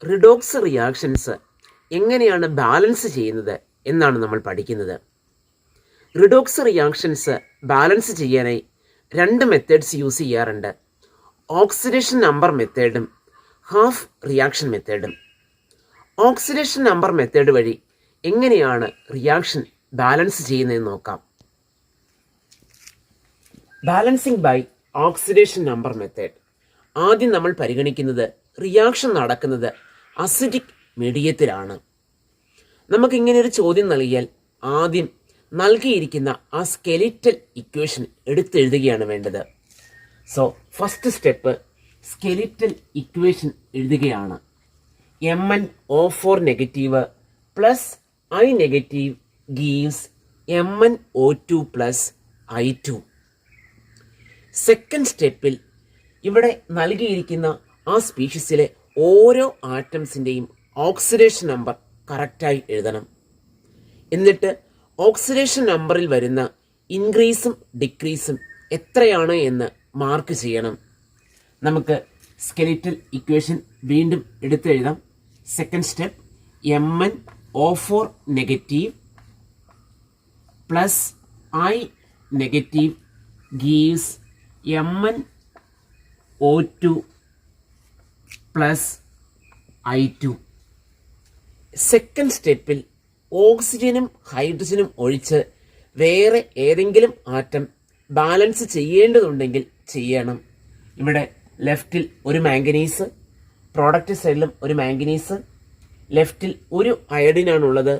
Redox reactions എങ്ങനെയാണ് balance ചെയ്യുന്നത് എന്നാണ് നമ്മൾ പഠിക്കുന്നത്. റിഡോക്സ് റിയാക്ഷൻസ് ബാലൻസ് ചെയ്യാനായി രണ്ട് മെത്തേഡ്സ് യൂസ് ചെയ്യാറുണ്ട്. ഓക്സിഡേഷൻ നമ്പർ മെത്തേഡും ഹാഫ് റിയാക്ഷൻ മെത്തേഡും. ഓക്സിഡേഷൻ നമ്പർ മെത്തേഡ് വഴി എങ്ങനെയാണ് റിയാക്ഷൻ ബാലൻസ് ചെയ്യുന്നതെന്ന് നോക്കാം. Balancing by oxidation number method. ആദ്യം നമ്മൾ പരിഗണിക്കുന്നത് റിയാക്ഷൻ നടക്കുന്നത് അസിഡിക് മീഡിയത്തിലാണ്. നമുക്കിങ്ങനെ ഒരു ചോദ്യം നൽകിയാൽ ആദ്യം നൽകിയിരിക്കുന്ന ആ സ്കെലിറ്റൽ ഇക്വേഷൻ എടുത്തെഴുതുകയാണ് വേണ്ടത്. So first step skeletal equation എഴുതുകയാണ്. MnO4 negative plus I negative gives MnO2 plus I2. സെക്കൻഡ് സ്റ്റെപ്പിൽ ഇവിടെ നൽകിയിരിക്കുന്ന ആ സ്പീഷീസിലെ ഓരോ ആറ്റംസിൻ്റെയും ഓക്സിഡേഷൻ നമ്പർ കറക്റ്റായി എഴുതണം. എന്നിട്ട് ഓക്സിഡേഷൻ നമ്പറിൽ വരുന്ന ഇൻക്രീസും ഡിക്രീസും എത്രയാണ് എന്ന് മാർക്ക് ചെയ്യണം. നമുക്ക് സ്കെലിറ്റൽ ഇക്വേഷൻ വീണ്ടും എടുത്തെഴുതാം. Second step MnO4 negative plus I negative gives MnO2 plus I2. സെക്കൻഡ് സ്റ്റെപ്പിൽ ഓക്സിജനും ഹൈഡ്രജനും ഒഴിച്ച് വേറെ ഏതെങ്കിലും ആറ്റം ബാലൻസ് ചെയ്യേണ്ടതുണ്ടെങ്കിൽ ചെയ്യണം. ഇവിടെ ലെഫ്റ്റിൽ ഒരു മാംഗനീസ്, പ്രോഡക്റ്റ് സൈഡിലും ഒരു മാംഗനീസ്. ലെഫ്റ്റിൽ ഒരു അയഡിനാണുള്ളത്,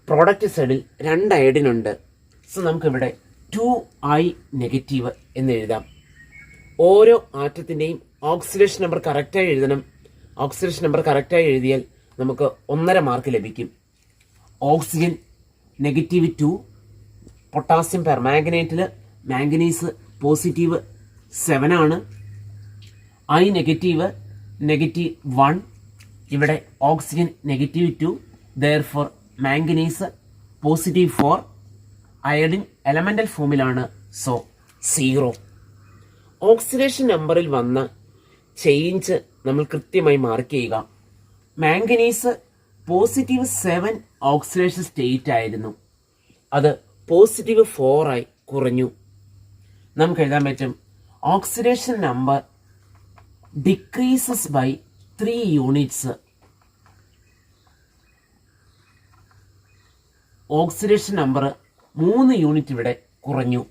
പ്രോഡക്റ്റ് സൈഡിൽ 2 അയഡിനുണ്ട്. സോ നമുക്കിവിടെ 2I നെഗറ്റീവ് എന്ന് എഴുതാം. ഓരോ ആറ്റത്തിൻ്റെയും ഓക്സിഡേഷൻ നമ്പർ കറക്റ്റായി എഴുതണം. ഓക്സിഡേഷൻ നമ്പർ കറക്റ്റായി എഴുതിയാൽ നമുക്ക് 1.5 മാർക്ക് ലഭിക്കും. ഓക്സിജൻ നെഗറ്റീവ് 2, പൊട്ടാസ്യം പെർമാംഗനേറ്റിൽ മാംഗനീസ് പോസിറ്റീവ് 7 ആണ്. I നെഗറ്റീവ് നെഗറ്റീവ് 1, ഇവിടെ oxygen negative 2, therefore manganese positive 4, iodine elemental ഫോമിലാണ്, സോ 0. ഓക്സിഡേഷൻ നമ്പറിൽ വന്ന ചേഞ്ച് നമ്മൾ കൃത്യമായി മാർക്ക് ചെയ്യുക. മാംഗനീസ് പോസിറ്റീവ് 7 ഓക്സിഡേഷൻ സ്റ്റേറ്റ് ആയിരുന്നു, അത് പോസിറ്റീവ് 4 ആയി കുറഞ്ഞു. നമുക്ക് എഴുതാൻ പറ്റും oxidation number decreases by 3 units. Oxidation number 3 unit ഇവിടെ കുറഞ്ഞു.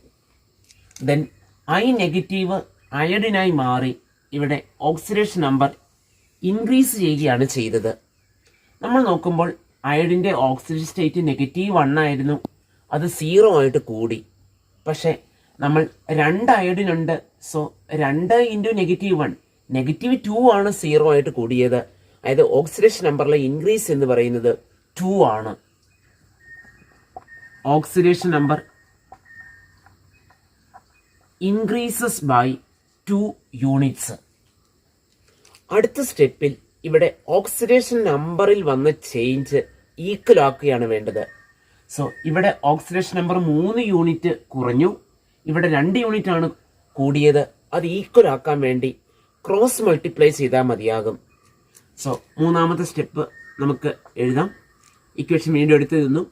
ദെൻ I നെഗറ്റീവ് അയഡിനായി മാറി ഇവിടെ ഓക്സിഡേഷൻ നമ്പർ ഇൻക്രീസ് ചെയ്യുകയാണ് ചെയ്തത്. നമ്മൾ നോക്കുമ്പോൾ അയഡിൻ്റെ ഓക്സിഡേഷൻ സ്റ്റേറ്റ് നെഗറ്റീവ് 1 ആയിരുന്നു, അത് 0 ആയിട്ട് കൂടി. പക്ഷേ നമ്മൾ 2 അയഡിനുണ്ട്, സോ 2 ഇൻറ്റു നെഗറ്റീവ് 1, നെഗറ്റീവ് 2 ആണ് 0 ആയിട്ട് കൂടിയത്. അതായത് ഓക്സിഡേഷൻ നമ്പറിലെ ഇൻക്രീസ് എന്ന് പറയുന്നത് 2 ആണ്. Oxidation number increases by 2 units. അടുത്ത സ്റ്റെപ്പിൽ ഇവിടെ ഓക്സിഡേഷൻ നമ്പറിൽ വന്ന ചേഞ്ച് ഈക്വൽ ആക്കുകയാണ് വേണ്ടത്. സോ ഇവിടെ ഓക്സിഡേഷൻ നമ്പർ 3 യൂണിറ്റ് കുറഞ്ഞു, ഇവിടെ 2 യൂണിറ്റ് ആണ് കൂടിയത്. അത് ഈക്വൽ ആക്കാൻ വേണ്ടി ക്രോസ് മൾട്ടിപ്ലൈ ചെയ്താൽ മതിയാകും. സോ മൂന്നാമത്തെ സ്റ്റെപ്പ് നമുക്ക് എഴുതാം. ഇക്വേഷൻ വീണ്ടും എടുത്തെഴുതുന്നു.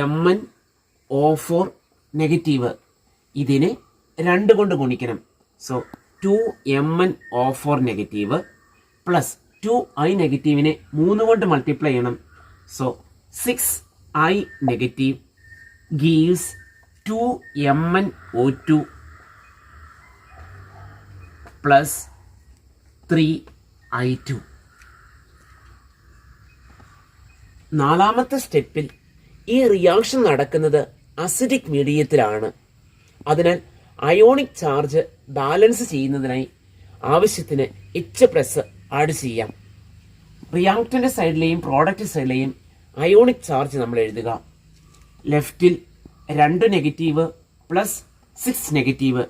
MnO4 നെഗറ്റീവ് ഇതിനെ 2 കൊണ്ട് ഗുണിക്കണം. So 2MnO4 negative plus 2I നെഗറ്റീവിനെ 3 കൊണ്ട് മൾട്ടിപ്ലൈ ചെയ്യണം. So 6I negative gives 2MnO2 plus 3I2. നാലാമത്തെ സ്റ്റെപ്പിൽ ഈ റിയാക്ഷൻ നടക്കുന്നത് അസിഡിക് മീഡിയത്തിലാണ്. അതിനാൽ അയോണിക് ചാർജ് ബാലൻസ് ചെയ്യുന്നതിനായി ആവശ്യത്തിന് H+ ആഡ് ചെയ്യാം. റിയാക്ടൻ്റെ സൈഡിലെയും പ്രോഡക്റ്റ് സൈഡിലെയും അയോണിക് ചാർജ് നമ്മൾ എഴുതുക. ലെഫ്റ്റിൽ 2 നെഗറ്റീവ് പ്ലസ് 6 നെഗറ്റീവ്,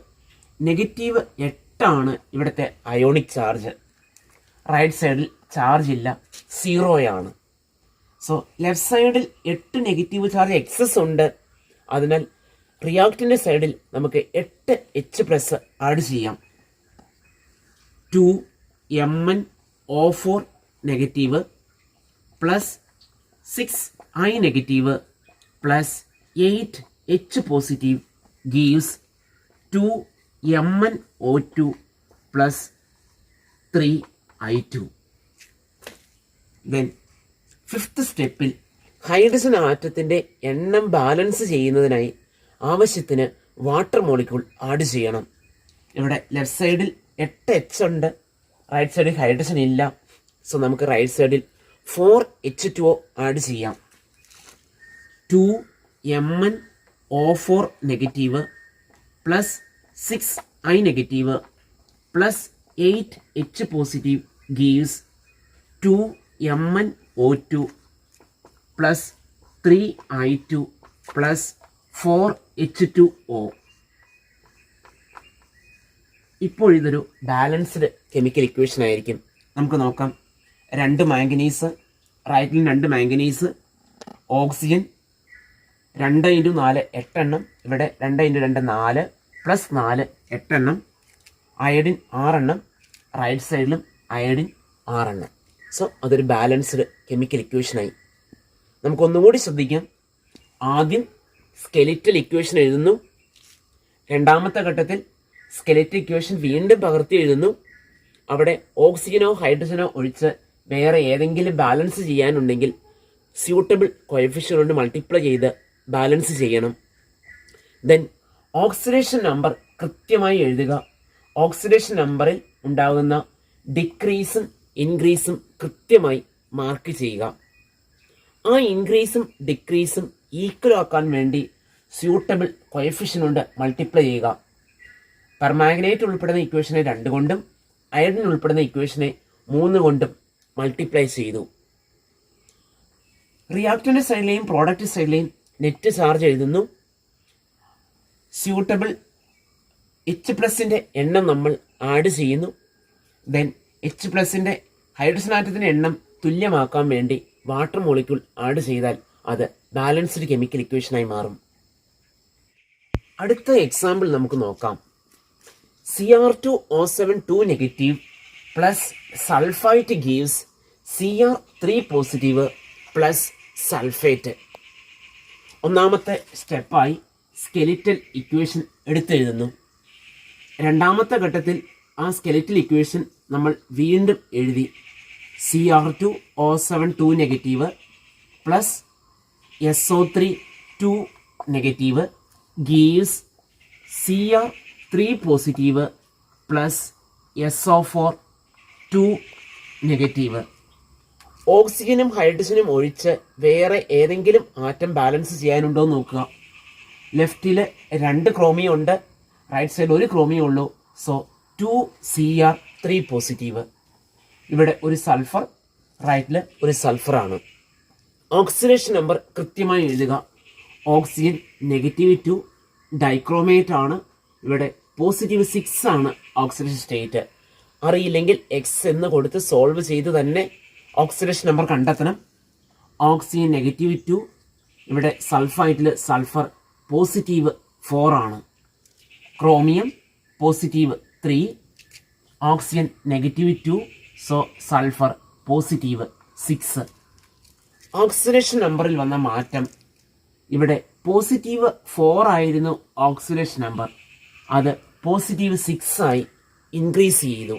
നെഗറ്റീവ് 8 ആണ് ഇവിടുത്തെ അയോണിക് ചാർജ്. റൈറ്റ് സൈഡിൽ ചാർജ് ഇല്ല, 0 ആണ്. സോ ലെഫ്റ്റ് സൈഡിൽ 8 നെഗറ്റീവ് ചാർജ് എക്സസ് ഉണ്ട്. അതിനാൽ റിയാക്ടൻ്റെ സൈഡിൽ നമുക്ക് 8H+ ആഡ് ചെയ്യാം. 2Mn O4 negative plus 6I negative plus 8H positive gives 2MnO2 plus 3I2. Then fifth സ്റ്റെപ്പിൽ ഹൈഡ്രജൻ ആറ്റത്തിൻ്റെ എണ്ണം ബാലൻസ് ചെയ്യുന്നതിനായി ആവശ്യത്തിന് വാട്ടർ മോളിക്യൂൾ ആഡ് ചെയ്യണം. ഇവിടെ ലെഫ്റ്റ് സൈഡിൽ 8H ഉണ്ട്, റൈറ്റ് സൈഡിൽ ഹൈഡ്രജൻ ഇല്ല. സോ നമുക്ക് റൈറ്റ് സൈഡിൽ 4H2O ആഡ് ചെയ്യാം. 2MnO4 negative plus 6I negative plus 8H positive gives 2MnO2 plus 3I2 plus 4H2O. ഇപ്പോൾ ഇതൊരു ബാലൻസ്ഡ് കെമിക്കൽ ഇക്വേഷൻ ആയിരിക്കും. നമുക്ക് നോക്കാം. 2 മാംഗനീസ്, റൈറ്റിൽ 2 മാംഗനീസ്, ഓക്സിജൻ 2 × 4 8 എണ്ണം, ഇവിടെ 2 × 2 4 പ്ലസ് 4 8 എണ്ണം, അയഡിൻ 6 എണ്ണം, റൈറ്റ് സൈഡിലും അയഡിൻ 6 എണ്ണം. സോ അതൊരു ബാലൻസ്ഡ് കെമിക്കൽ ഇക്വേഷനായി. നമുക്കൊന്നുകൂടി ശ്രദ്ധിക്കാം. ആദ്യം സ്കെലിറ്റൽ ഇക്വേഷൻ എഴുതുന്നു, രണ്ടാമത്തെ ഘട്ടത്തിൽ സ്കെലിറ്റൽ ഇക്വേഷൻ വീണ്ടും പകർത്തി എഴുതുന്നു. അവിടെ ഓക്സിജനോ ഹൈഡ്രജനോ ഒഴിച്ച് വേറെ ഏതെങ്കിലും ബാലൻസ് ചെയ്യാനുണ്ടെങ്കിൽ സ്യൂട്ടബിൾ കോഎഫിഷ്യന്റ് കൊണ്ട് മൾട്ടിപ്ലൈ ചെയ്ത് ബാലൻസ് ചെയ്യണം. ദെൻ ഓക്സിഡേഷൻ നമ്പർ കൃത്യമായി എഴുതുക. ഓക്സിഡേഷൻ നമ്പറിൽ ഉണ്ടാകുന്ന ഡിക്രീസും ഇൻക്രീസും കൃത്യമായി മാർക്ക് ചെയ്യുക. ആ ഇൻക്രീസും ഡിക്രീസും ഈക്വൽ ആക്കാൻ വേണ്ടി സ്യൂട്ടബിൾ കോഎഫിഷ്യന്റ് കൊണ്ട് മൾട്ടിപ്ലൈ ചെയ്യുക. പെർമാഗ്നേറ്റ് ഉൾപ്പെടുന്ന ഇക്വേഷനെ 2 കൊണ്ടും അയഡിൻ ഉൾപ്പെടുന്ന ഇക്വേഷനെ 3 കൊണ്ടും മൾട്ടിപ്ലൈ ചെയ്തു. റിയാക്ടന്റ് സൈഡിലെയും പ്രോഡക്റ്റ് സൈഡിലെയും നെറ്റ് ചാർജ് എഴുതുന്നു. സ്യൂട്ടബിൾ H+ന്റെ എണ്ണം നമ്മൾ ആഡ് ചെയ്യുന്നു. ദെൻ H+ന്റെ ഹൈഡ്രജൻ ആറ്റത്തിന്റെ എണ്ണം തുല്യമാക്കാൻ വേണ്ടി വാട്ടർ മോളിക്യൂൾ ആഡ് ചെയ്താൽ അത് ബാലൻസ്ഡ് കെമിക്കൽ ഇക്വേഷനായി മാറും. അടുത്ത എക്സാമ്പിൾ നമുക്ക് നോക്കാം. Cr2O7 2 negative plus sulphite gives Cr3 positive plus sulphate. ഒന്നാമത്തെ സ്റ്റെപ്പായി സ്കെലിറ്റൽ ഇക്വേഷൻ എടുത്തെഴുതുന്നു. രണ്ടാമത്തെ ഘട്ടത്തിൽ ആ സ്കെലിറ്റൽ ഇക്വേഷൻ നമ്മൾ വീണ്ടും എഴുതി. Cr2O7 2 negative plus SO3 2 negative gives Cr3 positive plus SO4 2 negative. ഓക്സിജനും ഹൈഡ്രജനും ഒഴിച്ച് വേറെ ഏതെങ്കിലും ആറ്റം ബാലൻസ് ചെയ്യാനുണ്ടോ എന്ന് നോക്കുക. ലെഫ്റ്റിൽ 2 ക്രോമിയം ഉണ്ട്, റൈറ്റ് സൈഡിൽ 1 ക്രോമിയം ഉള്ളൂ. So 2 Cr3 positive. ഇവിടെ ഒരു സൾഫർ, റൈറ്റിൽ ഒരു സൾഫറാണ്. ഓക്സിഡേഷൻ നമ്പർ കൃത്യമായി എഴുതുക. ഓക്സിജൻ -2 ഡൈക്രോമേറ്റ് ആണ്. ഇവിടെ +6 ആണ് ഓക്സിഡേഷൻ സ്റ്റേറ്റ്. അറിയില്ലെങ്കിൽ എക്സ് എന്ന് കൊടുത്ത് സോൾവ് ചെയ്ത് തന്നെ ഓക്സിഡേഷൻ നമ്പർ കണ്ടെത്തണം. ഓക്സിജൻ -2, ഇവിടെ സൾഫൈറ്റിൽ സൾഫർ +4 ആണ്. Chromium +3, oxygen -2, so sulphur +6. Oxidation നമ്പറിൽ വന്ന മാറ്റം, ഇവിടെ +4 ആയിരുന്നു ഓക്സിഡേഷൻ നമ്പർ, അത് +6 ആയി ഇൻക്രീസ് ചെയ്തു.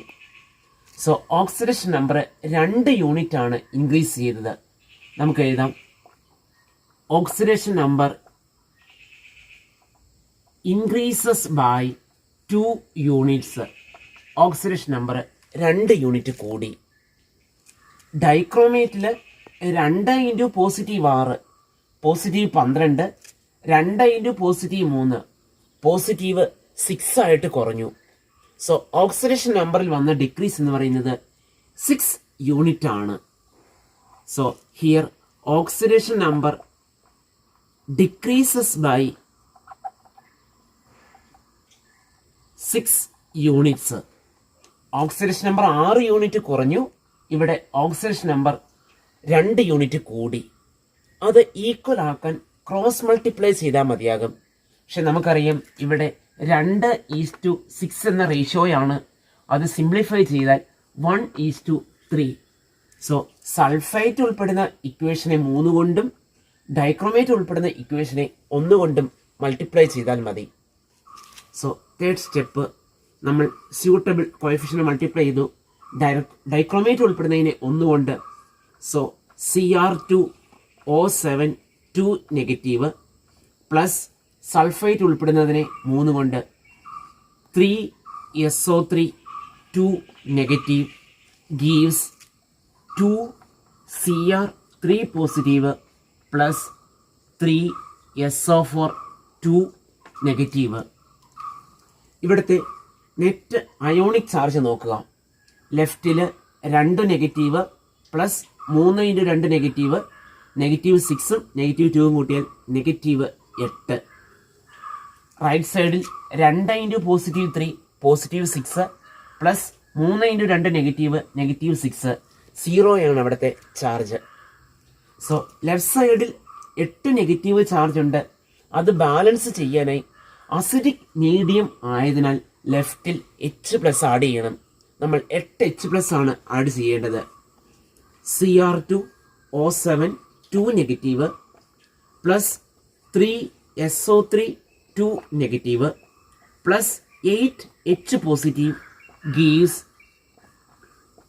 സോ ഓക്സിഡേഷൻ നമ്പർ 2 യൂണിറ്റ് ആണ് ഇൻക്രീസ് ചെയ്തത്. നമുക്ക് എഴുതാം. Oxidation number increases by 2 units. Oxidation number 2 unit കൂടി. ഡൈക്രോമേറ്റിൽ 2 × +6 +12, 2 × +3 +6 ആയിട്ട് കുറഞ്ഞു. സോ ഓക്സിഡേഷൻ നമ്പറിൽ വന്ന ഡിക്രീസ് എന്ന് പറയുന്നത് 6 യൂണിറ്റ് ആണ്. So here oxidation number decreases by 6 units. Oxidation number 6 unit കുറഞ്ഞു. ഇവിടെ ഓക്സിഡേഷൻ നമ്പർ 2 യൂണിറ്റ് കൂടി. അത് ഈക്വൽ ആക്കാൻ ക്രോസ് മൾട്ടിപ്ലൈ ചെയ്താൽ മതിയാകും. പക്ഷെ നമുക്കറിയാം ഇവിടെ 2:6 എന്ന റേഷ്യോയാണ്. അത് സിംപ്ലിഫൈ ചെയ്താൽ 1:2 3. സോ സൾഫൈറ്റ് ഉൾപ്പെടുന്ന ഇക്വേഷനെ 3 കൊണ്ടും ഡൈക്രോമേറ്റ് ഉൾപ്പെടുന്ന ഇക്വേഷനെ 1 കൊണ്ടും മൾട്ടിപ്ലൈ ചെയ്താൽ മതി. സോ തേർഡ് സ്റ്റെപ്പ്, നമ്മൾ സ്യൂട്ടബിൾ കോഎഫിഷ്യന്റ് മൾട്ടിപ്ലൈ ചെയ്തു. ഡൈക്രോമേറ്റ് ഉൾപ്പെടുന്നതിനെ 1 കൊണ്ട്. So Cr2O7 2 negative plus sulphite ഉൾപ്പെടുന്നതിനെ 3 കൊണ്ട് 3SO3 2 negative gives 2Cr3 positive plus 3SO4 2 negative. ഇവിടുത്തെ നെറ്റ് അയോണിക് ചാർജ് നോക്കുക. ലെഫ്റ്റിൽ 2 നെഗറ്റീവ് പ്ലസ് 3 × 2 നെഗറ്റീവ് -6ഉം -2ഉം കൂട്ടിയാൽ -8. റൈറ്റ് സൈഡിൽ 2 × +3 +6 പ്ലസ് 3 × 2 നെഗറ്റീവ് -6 0 ആണ് അവിടുത്തെ ചാർജ്. സോ ലെഫ്റ്റ് സൈഡിൽ 8 നെഗറ്റീവ് ചാർജ് ഉണ്ട്. അത് ബാലൻസ് ചെയ്യാനായി അസിഡിക് മീഡിയം ആയതിനാൽ ലെഫ്റ്റിൽ H+ ആഡ് ചെയ്യണം. നമ്മൾ 8 H+ ആണ് ആഡ് ചെയ്യേണ്ടത്. Cr2O7 2 negative plus 3SO3 2 negative plus 8H positive gives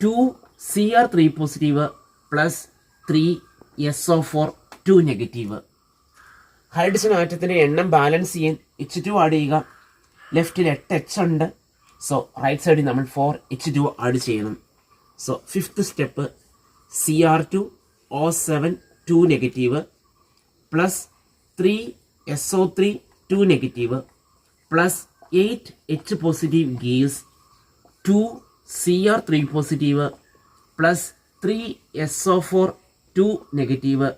2Cr3 positive plus 3SO4 2 negative. Hydrogen ആറ്റത്തിന്റെ എണ്ണം ബാലൻസ് ചെയ്യാൻ H2 ആഡ് ചെയ്യുക. ലെഫ്റ്റിൽ 8H ഉണ്ട്. സോ റൈറ്റ് സൈഡിൽ നമ്മൾ 4H2 ആഡ് ചെയ്യണം. So fifth step, Cr2O7 2 negative plus 3SO3 2 negative plus 8H positive gives 2Cr3 positive plus 3SO4 2 negative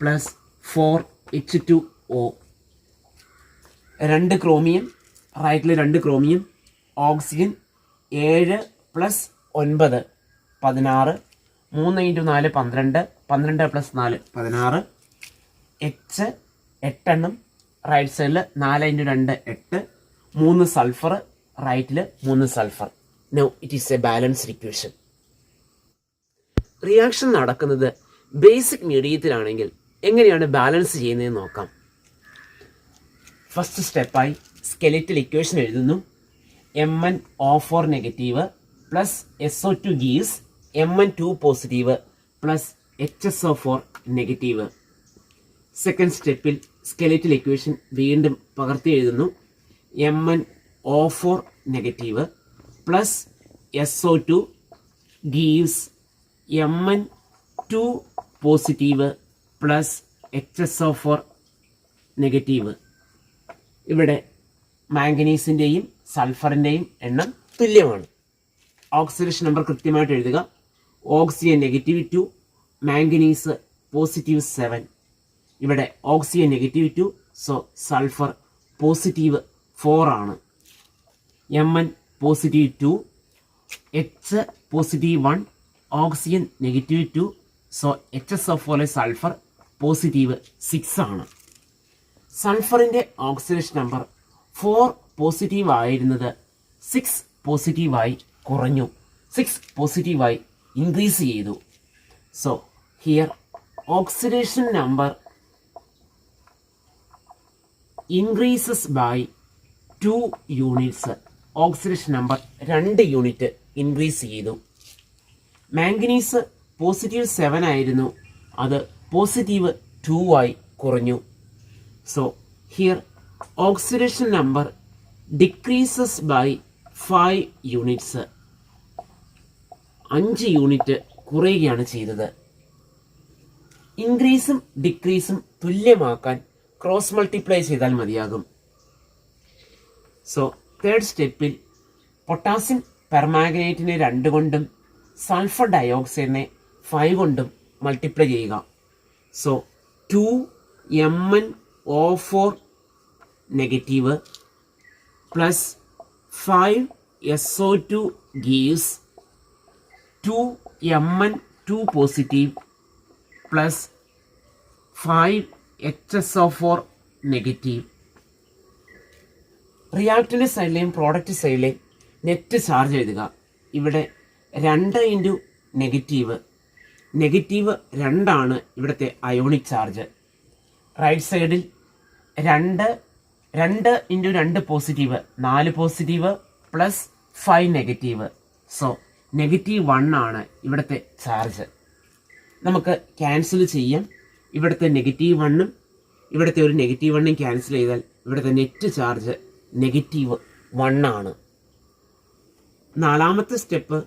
plus 4H2O. 2 chromium, റൈറ്റിൽ 2 chromium. Oxygen 7 plus 9 16, 3 × 4 12, 12 plus 4 16. H 8 എണ്ണം, right സൈഡിൽ 4 × 2 8, 3 sulphur, റൈറ്റിൽ 3 sulphur. Now it is a balanced equation. Reaction നടക്കുന്നത് basic മീഡിയത്തിലാണെങ്കിൽ എങ്ങനെയാണ് balance ചെയ്യുന്നതെന്ന് നോക്കാം. First സ്റ്റെപ്പായി skeletal equation എഴുതുന്നു. MnO4 negative plus SO2 gives Mn2 positive plus HSO4 negative. Second സ്റ്റെപ്പിൽ സ്കെലിറ്റൽ ഇക്വേഷൻ വീണ്ടും പകർത്തി എഴുതുന്നു. MnO4 negative plus SO2 gives Mn2 positive plus HSO4 negative. ഇവിടെ മാംഗനീസിൻ്റെയും സൾഫറിൻ്റെയും എണ്ണം തുല്യമാണ്. ഓക്സിഡേഷൻ നമ്പർ കൃത്യമായിട്ട് എഴുതുക. Oxygen -2, manganese +7. ഇവിടെ ഓക്സിജൻ -2, സോ സൾഫർ +4 ആണ്. Mn +2, H +1, oxygen -2, so HSO4 sulphur +6 ആണ്. സൾഫറിൻ്റെ ഓക്സിഡേഷൻ നമ്പർ 4 പോസിറ്റീവ് ആയിരുന്നത് 6 പോസിറ്റീവായി കുറഞ്ഞു. 6 പോസിറ്റീവായി ഇൻക്രീസ് ചെയ്തു. So here oxidation number increases by 2 units. Oxidation number 2 unit increase ചെയ്തു. മാംഗനീസ് +7 ആയിരുന്നു, അത് +2 ആയി കുറഞ്ഞു. So here oxidation number decreases by 5 units. 5 unit കുറയുകയാണ് ചെയ്തത്. ഇൻക്രീസും ഡിക്രീസും തുല്യമാക്കാൻ ക്രോസ് മൾട്ടിപ്ലൈ ചെയ്താൽ മതിയാകും. സോ തേർഡ് സ്റ്റെപ്പിൽ പൊട്ടാസ്യം പെർമാംഗനേറ്റിനെ 2 കൊണ്ടും സൾഫർ ഡയോക്സൈഡിനെ 5 കൊണ്ടും മൾട്ടിപ്ലൈ ചെയ്യുക. So 2MnO4 negative plus 5SO2 gives 2Mn2 positive plus 5HSO4 negative. റിയാക്ടറിൻ്റെ സൈഡിലെയും പ്രോഡക്റ്റ് സൈഡിലെയും നെറ്റ് ചാർജ് എഴുതുക. ഇവിടെ 2 × നെഗറ്റീവ് 2 ഇവിടുത്തെ അയോണിക് ചാർജ്. റൈറ്റ് സൈഡിൽ 2 × 2 positive 4 positive plus 5 negative. So -1 ഇവിടുത്തെ ചാർജ്. നമുക്ക് ക്യാൻസൽ ചെയ്യാം. ഇവിടുത്തെ -1ഉം ഇവിടുത്തെ ഒരു -1ഉം ക്യാൻസൽ ചെയ്താൽ ഇവിടുത്തെ നെറ്റ് ചാർജ് -1. നാലാമത്തെ സ്റ്റെപ്പ്,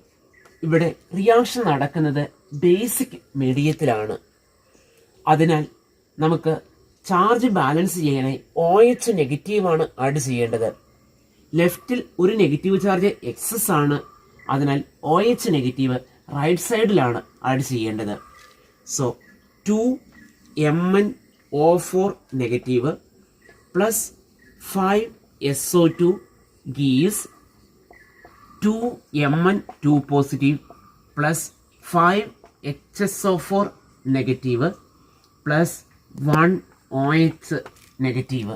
ഇവിടെ റിയാക്ഷൻ നടക്കുന്നത് ബേസിക് മീഡിയത്തിലാണ്. അതിനാൽ നമുക്ക് ചാർജ് ബാലൻസ് ചെയ്യാനായി OH നെഗറ്റീവാണ് ആഡ് ചെയ്യേണ്ടത്. ലെഫ്റ്റിൽ ഒരു നെഗറ്റീവ് ചാർജ് എക്സസ് ആണ്. അതിനാൽ OH നെഗറ്റീവ് റൈറ്റ് സൈഡിലാണ് ആഡ് ചെയ്യേണ്ടത്. So 2MnO4 negative plus 5SO2 gives 2Mn2 positive plus 5HSO4 negative plus 1OH negative.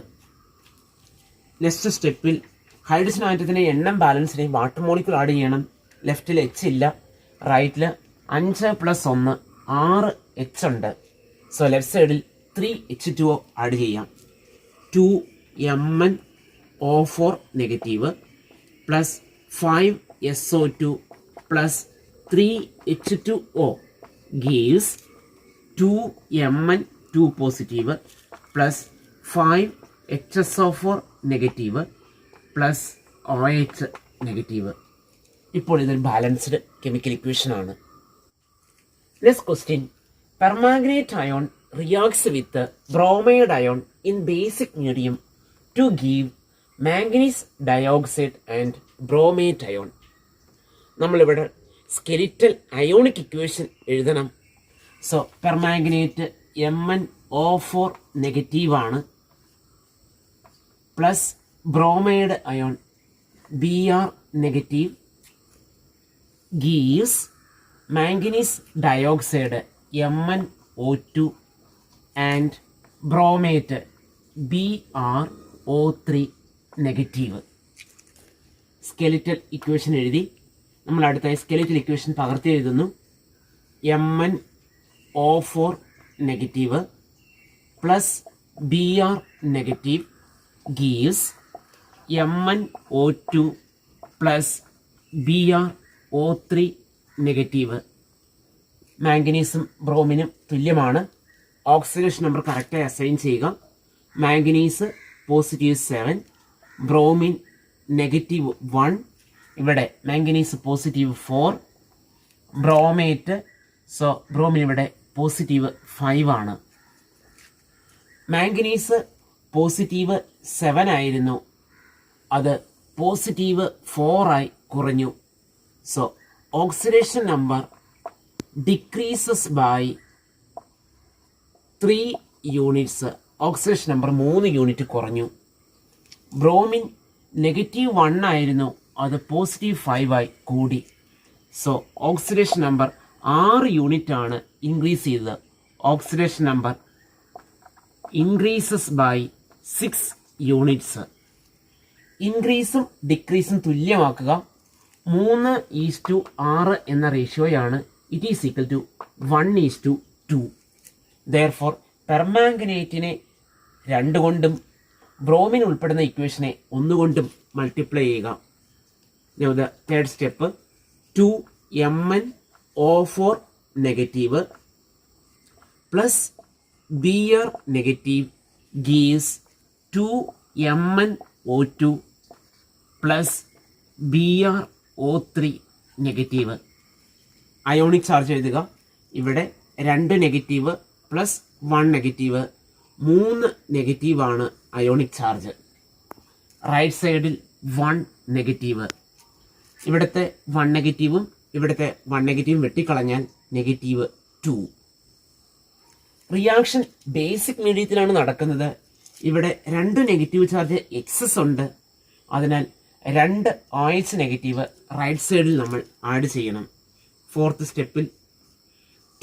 Next സ്റ്റെപ്പിൽ ഹൈഡ്രജൻ ആറ്റത്തിൻ്റെ എണ്ണം ബാലൻസിനെ വാട്ടർ മോളിക്യൂൾ ആഡ് ചെയ്യണം. ലെഫ്റ്റിൽ H ഇല്ല, റൈറ്റിൽ 5 + 1 6 H ഉണ്ട്. സോ ലെഫ്റ്റ് സൈഡിൽ 3H2O ആഡ് ചെയ്യാം. 2MnO4 negative plus 5SO2 plus 3H2O gives 2Mn2 positive plus 5HSO4 negative plus OH negative. ഇപ്പോൾ ഇതൊരു ബാലൻസ്ഡ് കെമിക്കൽ ഇക്വേഷൻ ആണ്. Next question, permanganate ion reacts with bromide ion in basic medium to give manganese dioxide and bromate ion. നമ്മളിവിടെ skeletal ionic equation എഴുതണം. So permanganate MnO4 നെഗറ്റീവാണ് plus bromide ion Br negative gives manganese dioxide MnO2 and bromate BrO3 negative. Skeletal equation എഴുതി. നമ്മൾ അടുത്തായി skeletal equation പകർത്തി എഴുതുന്നു. MnO4 negative plus Br negative gives MnO2 plus BrO3 negative. മാംഗനീസും ബ്രോമിനും തുല്യമാണ്. ഓക്സിഡേഷൻ നമ്പർ കറക്റ്റായി അസൈൻ ചെയ്യുക. Manganese positive 7, bromine negative 1. ഇവിടെ manganese positive 4, bromate so bromine ഇവിടെ പോസിറ്റീവ് 5 ആണ്. മാംഗനീസ് പോസിറ്റീവ് 7 ആയിരുന്നു, അത് പോസിറ്റീവ് 4 ആയി കുറഞ്ഞു. So oxidation number decreases by 3 units. Oxidation number 3 യൂണിറ്റ് കുറഞ്ഞു. ബ്രോമിൻ നെഗറ്റീവ് 1 ആയിരുന്നു, അത് പോസിറ്റീവ് 5 ആയി കൂടി. സോ ഓക്സിഡേഷൻ നമ്പർ 6 യൂണിറ്റ് ആണ് ഇൻക്രീസ് ചെയ്തത്. Oxidation number increases by 6 units. ഇൻക്രീസും ഡിക്രീസും തുല്യമാക്കുക. 3:6 എന്ന റേഷ്യോയാണ്. It is equal to 1:2. Therefore പെർമാംഗനേറ്റിനെ 2 കൊണ്ടും ബ്രോമിൻ ഉൾപ്പെടുന്ന ഇക്വേഷനെ 1 കൊണ്ടും മൾട്ടിപ്ലൈ ചെയ്യുക. Third step, 2MnO4 negative plus Br negative gives 2MnO2 plus BrO3 negative. Ionic charge എഴുതുക. ഇവിടെ 2 നെഗറ്റീവ് പ്ലസ് 1 നെഗറ്റീവ്, 3 നെഗറ്റീവാണ് അയോണിക് ചാർജ്. റൈറ്റ് സൈഡിൽ 1 നെഗറ്റീവ്. ഇവിടുത്തെ 1 നെഗറ്റീവും ഇവിടുത്തെ 1 നെഗറ്റീവും വെട്ടിക്കളഞ്ഞാൽ -2. റിയാക്ഷൻ ബേസിക് മീഡിയത്തിലാണ് നടക്കുന്നത്. ഇവിടെ 2 നെഗറ്റീവ് ചാർജ് എക്സസ് ഉണ്ട്. അതിനാൽ 2 OH നെഗറ്റീവ് റൈറ്റ് സൈഡിൽ നമ്മൾ ആഡ് ചെയ്യണം. ഫോർത്ത് സ്റ്റെപ്പിൽ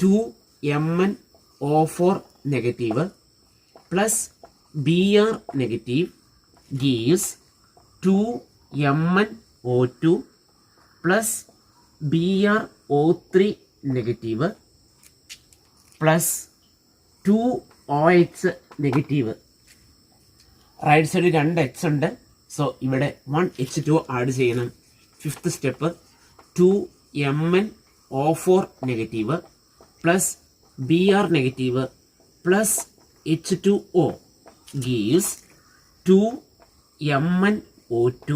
2MnO4 negative plus Br negative gives 2MnO2 plus BrO3 negative plus 2 OH negative. Right സൈഡിൽ 2 H ഉണ്ട്. സോ ഇവിടെ 1 H2 ആഡ് ചെയ്യണം. Fifth step 2 MnO4 negative plus Br negative plus H2O gives 2 MnO2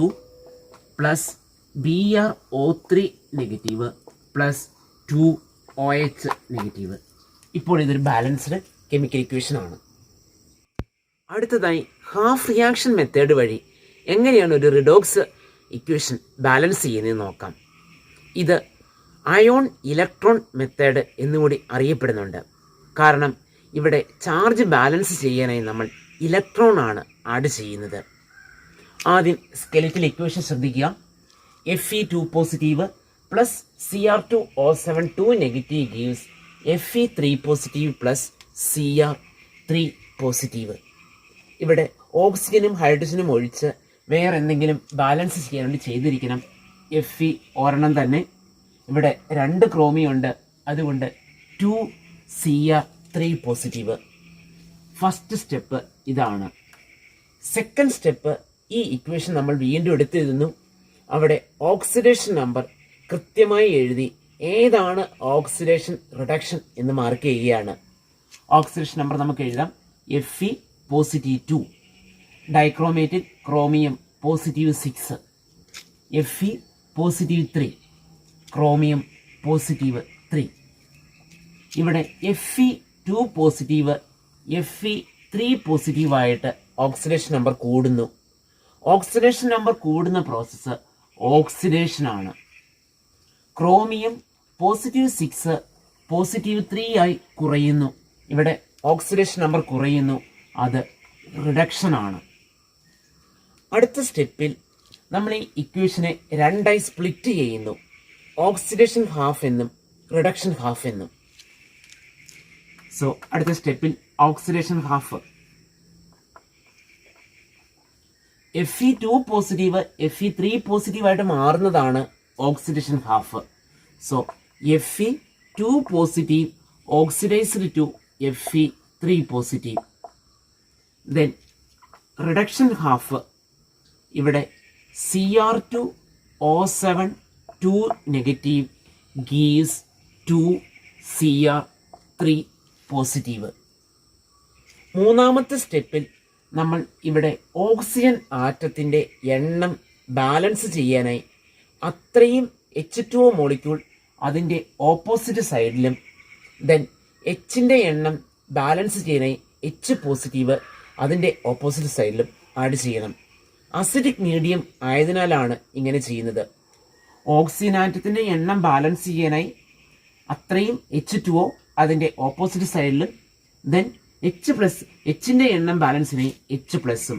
plus BrO3 negative plus 2 OH negative. ഇപ്പോൾ ഇതൊരു balanced chemical equation ആണ്. അടുത്തതായി half reaction method വഴി എങ്ങനെയാണ് ഒരു റിഡോക്സ് ഇക്വേഷൻ ബാലൻസ് ചെയ്യുന്നതെന്ന് നോക്കാം. ഇത് അയോൺ ഇലക്ട്രോൺ മെത്തേഡ് എന്നുകൂടി അറിയപ്പെടുന്നുണ്ട്. കാരണം ഇവിടെ ചാർജ് ബാലൻസ് ചെയ്യാനായി നമ്മൾ ഇലക്ട്രോൺ ആണ് ആഡ് ചെയ്യുന്നത്. ആദ്യം സ്കെലിറ്റൽ ഇക്വേഷൻ ശ്രദ്ധിക്കുക. Fe2 positive plus Cr2O7 2 negative gives Fe3 positive plus Cr3 positive. ഇവിടെ ഓക്സിജനും ഹൈഡ്രജനും ഒഴിച്ച് വേറെ എന്തെങ്കിലും ബാലൻസ് ചെയ്യാൻ വേണ്ടി ചെയ്തിരിക്കണം. Fe ഒരെണ്ണം തന്നെ. ഇവിടെ 2 ക്രോമിയം ഉണ്ട്, അതുകൊണ്ട് 2 Cr3 പോസിറ്റീവ്. ഫസ്റ്റ് സ്റ്റെപ്പ് ഇതാണ്. സെക്കൻഡ് സ്റ്റെപ്പ് ഈ ഇക്വേഷൻ നമ്മൾ വീണ്ടും എടുത്തെഴുതുന്നു. അവിടെ ഓക്സിഡേഷൻ നമ്പർ കൃത്യമായി എഴുതി ഏതാണ് ഓക്സിഡേഷൻ റിഡക്ഷൻ എന്ന് മാർക്ക് ചെയ്യുകയാണ്. ഓക്സിഡേഷൻ നമ്പർ നമുക്ക് എഴുതാം. Fe പോസിറ്റീവ് 2, ഡൈക്രോമേറ്റിൽ chromium positive 6, Fe positive 3, chromium positive 3. ഇവിടെ Fe2 പോസിറ്റീവ് Fe3 പോസിറ്റീവായിട്ട് ഓക്സിഡേഷൻ നമ്പർ കൂടുന്നു. ഓക്സിഡേഷൻ നമ്പർ കൂടുന്ന പ്രോസസ്സ് ഓക്സിഡേഷൻ ആണ്. ക്രോമിയം പോസിറ്റീവ് 6 പോസിറ്റീവ് 3 ആയി കുറയുന്നു. ഇവിടെ ഓക്സിഡേഷൻ നമ്പർ കുറയുന്നു, അത് റിഡക്ഷൻ ആണ്. അടുത്ത സ്റ്റെപ്പിൽ നമ്മൾ ഈ ഇക്വേഷനെ 2ആയി സ്പ്ലിറ്റ് ചെയ്യുന്നു. ഓക്സിഡേഷൻ ഹാഫ് എന്നും റിഡക്ഷൻ ഹാഫ് എന്നും. സോ അടുത്ത സ്റ്റെപ്പിൽ oxidation half Fe2 positive Fe3 പോസിറ്റീവായിട്ട് മാറുന്നതാണ് oxidation half. So Fe2 positive oxidised to Fe3 positive. Then reduction half ഇവിടെ Cr2O7 2 negative gives 2 Cr3 positive. മൂന്നാമത്തെ സ്റ്റെപ്പിൽ നമ്മൾ ഇവിടെ ഓക്സിജൻ ആറ്റത്തിൻ്റെ എണ്ണം ബാലൻസ് ചെയ്യാനായി അത്രയും H2O മോളിക്യൂൾ അതിൻ്റെ ഓപ്പോസിറ്റ് സൈഡിലും ദെൻ എച്ചിൻ്റെ എണ്ണം ബാലൻസ് ചെയ്യാനായി H പോസിറ്റീവ് അതിൻ്റെ ഓപ്പോസിറ്റ് സൈഡിലും ആഡ് ചെയ്യണം. അസിഡിക് മീഡിയം ആയതിനാലാണ് ഇങ്ങനെ ചെയ്യുന്നത്. ഓക്സിജൻ ആറ്റത്തിൻ്റെ എണ്ണം ബാലൻസ് ചെയ്യാനായി അത്രയും H2O അതിൻ്റെ ഓപ്പോസിറ്റ് സൈഡിലും ദെൻ എച്ചിൻ്റെ എണ്ണം ബാലൻസിനായി H+ഉം.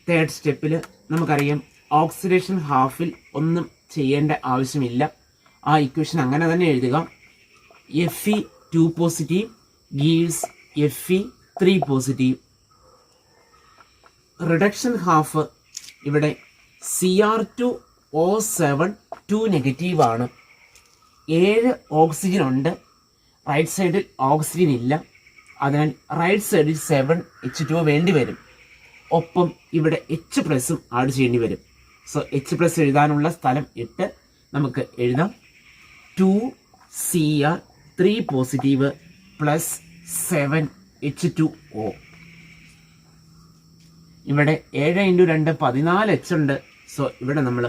തേർഡ് സ്റ്റെപ്പിൽ നമുക്കറിയാം ഓക്സിഡേഷൻ ഹാഫിൽ ഒന്നും ചെയ്യേണ്ട ആവശ്യമില്ല. ആ ഇക്വേഷൻ അങ്ങനെ തന്നെ എഴുതുക. Fe2 positive gives Fe3 positive. Reduction half ഇവിടെ Cr2O7 2 നെഗറ്റീവ് ആണ്. 7 ഓക്സിജൻ ഉണ്ട്, റൈറ്റ് സൈഡിൽ ഓക്സിജൻ ഇല്ല. അതിനാൽ റൈറ്റ് സൈഡിൽ 7 H2O വേണ്ടി വരും. ഒപ്പം ഇവിടെ H+ഉം ആഡ് ചെയ്യേണ്ടി വരും. സോ H+ എഴുതാനുള്ള സ്ഥലം ഇട്ട് നമുക്ക് എഴുതാം. 2 Cr3 പോസിറ്റീവ് പ്ലസ് 7 H2O. ഇവിടെ 7 × 2 14 H ഉണ്ട്. സോ ഇവിടെ നമ്മൾ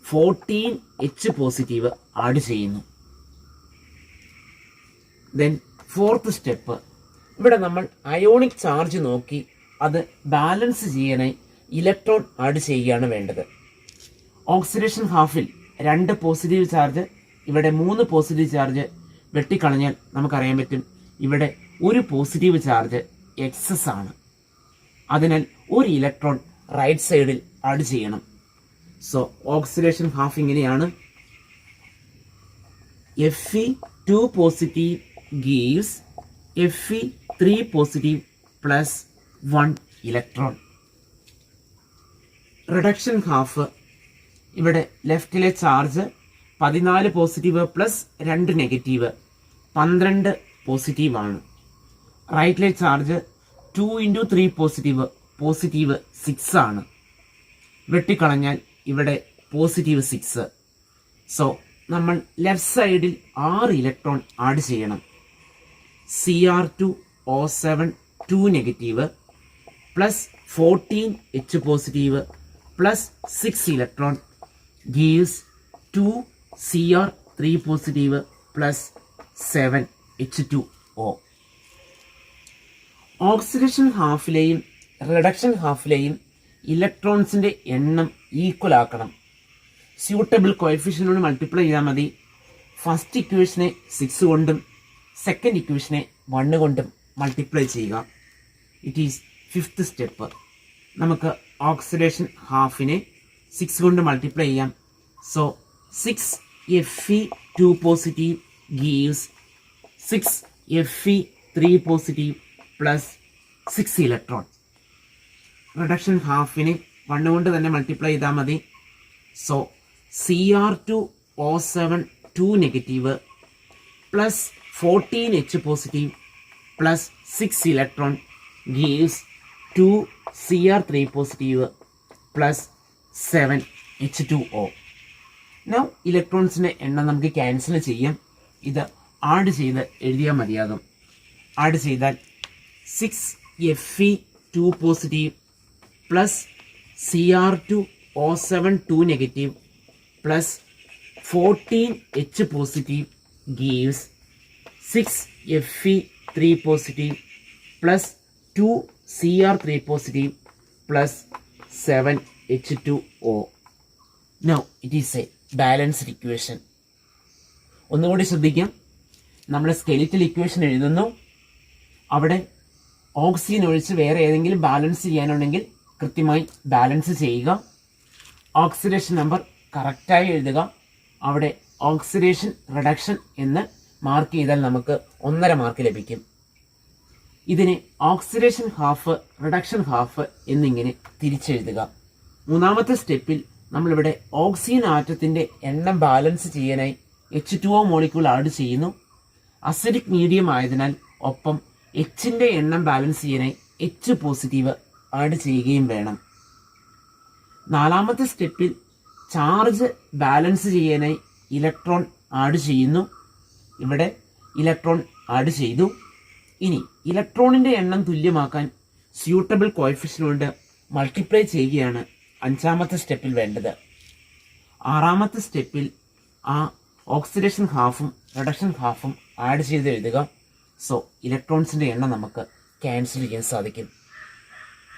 14 H പോസിറ്റീവ് ആഡ് ചെയ്യുന്നു. ദെൻ ഫോർത്ത് സ്റ്റെപ്പ്, ഇവിടെ നമ്മൾ അയോണിക് ചാർജ് നോക്കി അത് ബാലൻസ് ചെയ്യാനായി ഇലക്ട്രോൺ ആഡ് ചെയ്യുകയാണ് വേണ്ടത്. ഓക്സിഡേഷൻ ഹാഫിൽ 2 പോസിറ്റീവ് ചാർജ്, ഇവിടെ 3 പോസിറ്റീവ് ചാർജ് വെട്ടിക്കളഞ്ഞാൽ നമുക്കറിയാൻ പറ്റും ഇവിടെ 1 പോസിറ്റീവ് ചാർജ് എക്സസ് ആണ്. അതിനാൽ 1 ഇലക്ട്രോൺ റൈറ്റ് സൈഡിൽ ആഡ് ചെയ്യണം. സോ ഓക്സിഡേഷൻ ഹാഫ് ഇങ്ങനെയാണ്. Fe2 positive gives Fe3 positive plus 1 electron. Reduction half ഇവിടെ ലെഫ്റ്റിലെ ചാർജ് 14 പോസിറ്റീവ് പ്ലസ് 2 നെഗറ്റീവ് 12 പോസിറ്റീവാണ്. റൈറ്റിലെ ചാർജ് 2 × 3 പോസിറ്റീവ് 6 ആണ്. വെട്ടിക്കളഞ്ഞാൽ ഇവിടെ പോസിറ്റീവ് 6. സോ നമ്മൾ ലെഫ്റ്റ് സൈഡിൽ 6 ഇലക്ട്രോൺ ആഡ് ചെയ്യണം. Cr2O7 2 negative plus 14 H positive plus 6 electron gives 2 Cr3 positive plus 7 H2O. Oxidation ഹാഫിലെയും reduction ഹാഫിലെയും ഇലക്ട്രോൺസിന്റെ എണ്ണം ഈക്വൽ ആക്കണം. സ്യൂട്ടബിൾ കോഎഫിഷ്യൻ്റ് മൾട്ടിപ്ലൈ ചെയ്താൽ മതി. ഫസ്റ്റ് ഇക്വേഷനെ 6 കൊണ്ടും സെക്കൻഡ് ഇക്വേഷനെ 1 കൊണ്ടും മൾട്ടിപ്ലൈ ചെയ്യുക. It is 5th step. നമുക്ക് ഓക്സിഡേഷൻ ഹാഫിനെ 6 കൊണ്ട് മൾട്ടിപ്ലൈ ചെയ്യാം. So 6 Fe2 positive gives 6 Fe3 positive plus 6 electron. Reduction ഹാഫിനെ 1 കൊണ്ട് തന്നെ മൾട്ടിപ്ലൈ ചെയ്താൽ മതി. So Cr2O7 2 negative plus 14 H positive plus 6 electron gives 2 Cr3 positive plus 7 H2O. Now ഇലക്ട്രോൺസിൻ്റെ എണ്ണം നമുക്ക് ക്യാൻസൽ ചെയ്യാം. ഇത് ആഡ് ചെയ്ത് എഴുതിയാൽ മതിയാകും. ആഡ് ചെയ്താൽ 6 Fe2 positive plus Cr2O7 2 negative plus 14 H positive gives 6 Fe3 positive plus 2 Cr3 positive plus 7 H2O. Now it is a balanced equation. ഒന്നുകൂടി ശ്രദ്ധിക്കാം. നമ്മൾ സ്കെലിറ്റൽ ഇക്വേഷൻ എഴുതുന്നു. അവിടെ ഓക്സിജൻ ഒഴിച്ച് വേറെ ഏതെങ്കിലും ബാലൻസ് ചെയ്യാനുണ്ടെങ്കിൽ കൃത്യമായി ബാലൻസ് ചെയ്യുക. ഓക്സിഡേഷൻ നമ്പർ കറക്റ്റായി എഴുതുക. അവിടെ ഓക്സിഡേഷൻ റിഡക്ഷൻ എന്ന് മാർക്ക് ചെയ്താൽ നമുക്ക് 1.5 മാർക്ക് ലഭിക്കും. ഇതിനെ ഓക്സിഡേഷൻ ഹാഫ് റിഡക്ഷൻ ഹാഫ് എന്നിങ്ങനെ തിരിച്ചെഴുതുക. മൂന്നാമത്തെ സ്റ്റെപ്പിൽ നമ്മളിവിടെ ഓക്സിജൻ ആറ്റത്തിൻ്റെ എണ്ണം ബാലൻസ് ചെയ്യാനായി H2O മോളിക്യൂൾ ആഡ് ചെയ്യുന്നു. അസിഡിക് മീഡിയം ആയതിനാൽ ഒപ്പം എച്ചിൻ്റെ എണ്ണം ബാലൻസ് ചെയ്യാനായി H പോസിറ്റീവ് ആഡ് ചെയ്യുകയും വേണം. നാലാമത്തെ സ്റ്റെപ്പിൽ ചാർജ് ബാലൻസ് ചെയ്യാനായി ഇലക്ട്രോൺ ആഡ് ചെയ്യുന്നു. ഇവിടെ ഇലക്ട്രോൺ ആഡ് ചെയ്തു. ഇനി ഇലക്ട്രോണിൻ്റെ എണ്ണം തുല്യമാക്കാൻ സ്യൂട്ടബിൾ കോഎഫിഷ്യൻ്റ് കൊണ്ട് മൾട്ടിപ്ലൈ ചെയ്യുകയാണ് 5ാമത്തെ സ്റ്റെപ്പിൽ വേണ്ടത്. 6ാമത്തെ സ്റ്റെപ്പിൽ ആ ഓക്സിഡേഷൻ ഹാഫും റിഡക്ഷൻ ഹാഫും ആഡ് ചെയ്ത് എഴുതുക. സോ ഇലക്ട്രോൺസിൻ്റെ എണ്ണം നമുക്ക് ക്യാൻസൽ ചെയ്യാൻ സാധിക്കും.